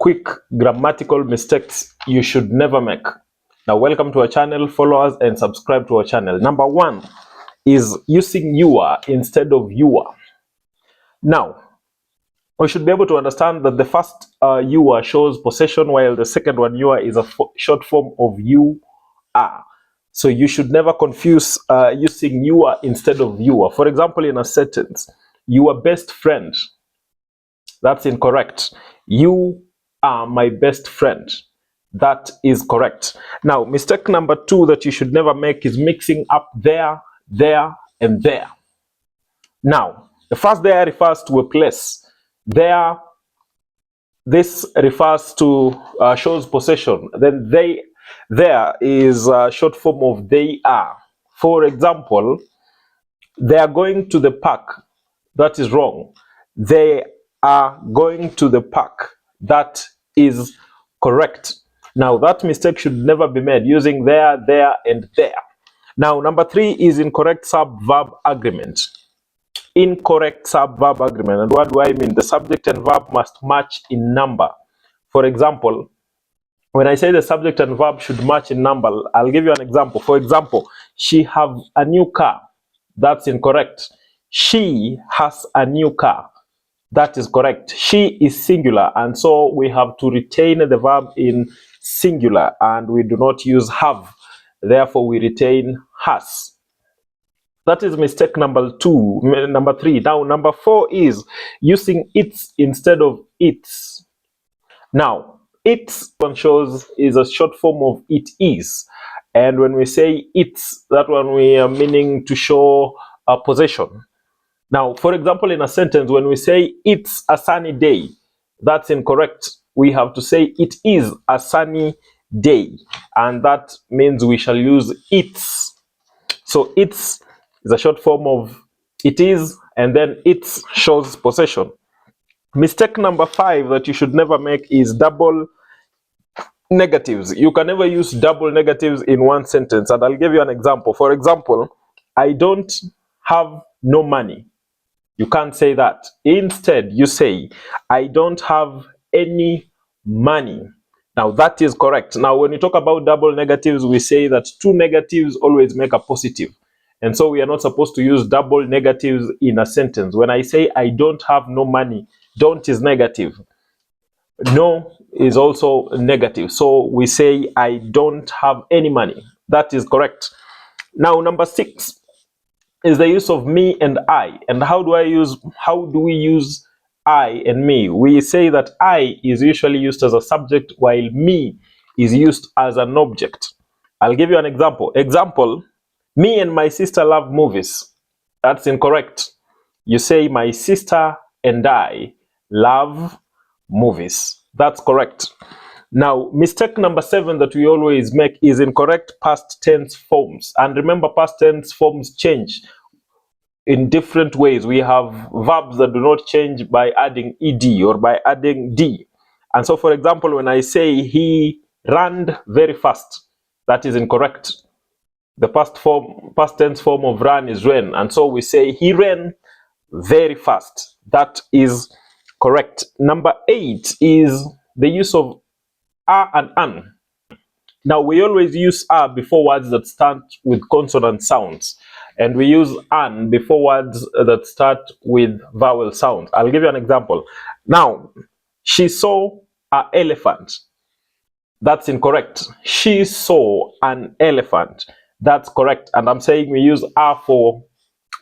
quick grammatical mistakes you should never make. Now, welcome to our channel. Follow us and subscribe to our channel. Number 1 is using your instead of your. Now, we should be able to understand that the first your shows possession, while the second one your is a short form of you are. So you should never confuse using your instead of your. For example, in a sentence, your best friend. That's incorrect. You are my best friend. That is correct. Now, mistake number 2 that you should never make is mixing up there, and there. Now, the first there refers to a place. There, this refers to shows possession. Then there is a short form of they are. For example, they are going to the park. That is wrong. They are going to the park. That is correct. Now, that mistake should never be made using there, and there. Now, number 3 is incorrect subverb agreement. Incorrect subverb agreement. And what do I mean? The subject and verb must match in number. For example, when I say the subject and verb should match in number, I'll give you an example. For example, she have a new car. That's incorrect. She has a new car. That is correct. She is singular, and so we have to retain the verb in singular, and we do not use have. Therefore, we retain has. That is mistake number 3. Now, number 4 is using its instead of its. Now, its one shows is a short form of it is, and when we say its, that one we are meaning to show a possession. Now, for example, in a sentence, when we say it's a sunny day, that's incorrect. We have to say it is a sunny day, and that means we shall use its. So its is a short form of it is, and then its shows possession. Mistake number 5 that you should never make is double negatives. You can never use double negatives in one sentence, and I'll give you an example. For example, I don't have no money. You can't say that. Instead, you say, I don't have any money. Now, that is correct. Now, when we talk about double negatives, we say that 2 negatives always make a positive. And so we are not supposed to use double negatives in a sentence. When I say, I don't have no money, don't is negative. No is also negative. So we say, I don't have any money. That is correct. Now, number 6 is the use of me and I. And how do we use I and me? We say that I is usually used as a subject, while me is used as an object. I'll give you an example. Example, me and my sister love movies. That's incorrect. You say my sister and I love movies. That's correct. Now, mistake number 7 that we always make is incorrect past tense forms. And remember, past tense forms change in different ways. We have verbs that do not change by adding ed or by adding d. And so, for example, when I say he ran very fast, that is incorrect. The past tense form of run is ran, and so we say he ran very fast. That is correct. Number 8 is the use of are and an. Now, we always use are before words that start with consonant sounds, and we use an before words that start with vowel sounds. I'll give you an example. Now, she saw an elephant. That's incorrect. She saw an elephant. That's correct. And I'm saying we use are for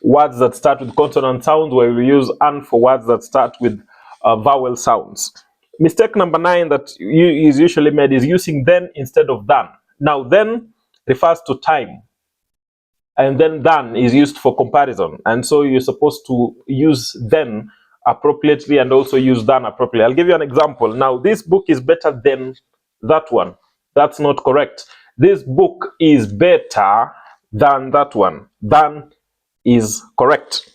words that start with consonant sounds, while we use an for words that start with vowel sounds. Mistake number 9 that is usually made is using then instead of than. Now, then refers to time, and then than is used for comparison. And so you're supposed to use then appropriately and also use than appropriately. I'll give you an example. Now, this book is better than that one. That's not correct. This book is better than that one. Than is correct.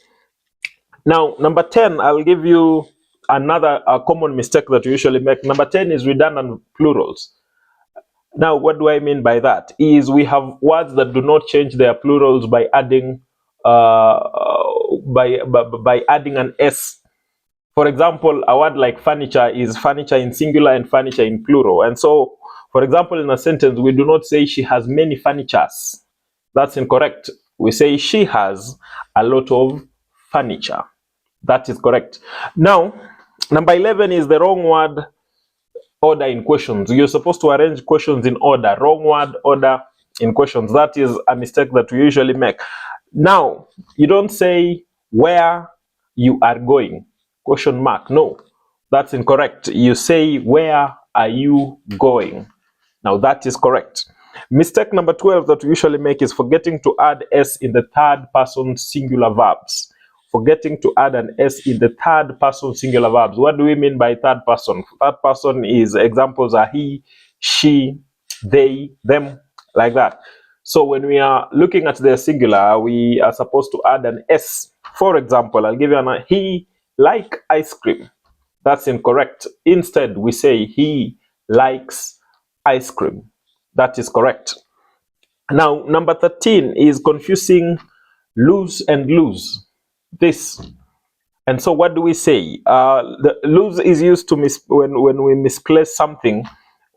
Now, number 10, I'll give you another common mistake that we usually make. Number 10 is redundant plurals. Now, what do I mean by that? Is we have words that do not change their plurals by adding by adding an s. For example, a word like furniture is furniture in singular and furniture in plural. And so, for example, in a sentence, we do not say she has many furnitures. That's incorrect. We say she has a lot of furniture. That is correct. Now, number 11 is the wrong word order in questions. You're supposed to arrange questions in order. Wrong word order in questions. That is a mistake that we usually make. Now, you don't say where you are going. Question mark. No, that's incorrect. You say where are you going. Now that is correct. Mistake number 12 that we usually make is forgetting to add s in the third person singular verbs. Forgetting to add an s in the third person singular verbs. What do we mean by third person? Third person is examples are he, she, they, them, like that. So when we are looking at the singular, we are supposed to add an s. For example, I'll give you an he like ice cream. That's incorrect. Instead, we say he likes ice cream. That is correct. Now, number 13 is confusing lose and lose. This. And so what do we say? The lose is used to when we misplace something,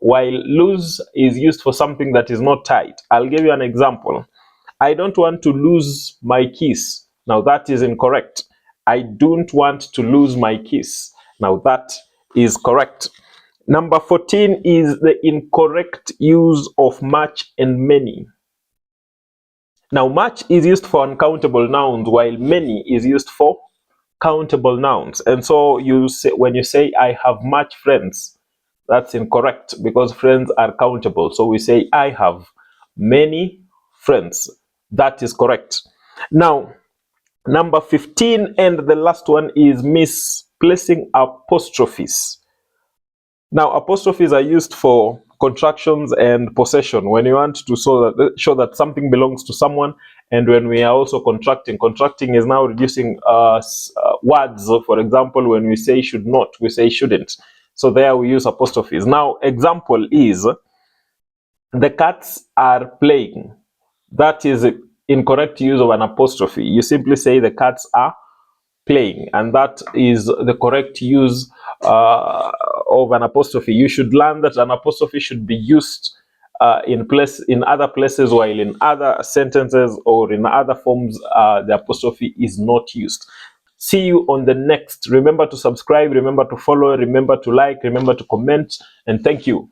while lose is used for something that is not tight. I'll give you an example. I don't want to lose my keys. Now that is incorrect. I don't want to lose my keys. Now that is correct. Number 14 is the incorrect use of much and many. Now much is used for uncountable nouns, while many is used for countable nouns. And so you say, when you say I have much friends, that's incorrect because friends are countable. So we say I have many friends. That is correct. Now, number 15 and the last one is misplacing apostrophes. Now, apostrophes are used for contractions and possession when you want to show that something belongs to someone, and when we are also contracting. Contracting is now reducing words. So for example, when we say should not, we say shouldn't. So there we use apostrophes. Now, example is the cats are playing. That is incorrect use of an apostrophe. You simply say the cats are playing, and that is the correct use of an apostrophe. You should learn that an apostrophe should be used in other places, while in other sentences or in other forms the apostrophe is not used. See you on the next. Remember to subscribe, remember to follow, remember to like, remember to comment, and thank you.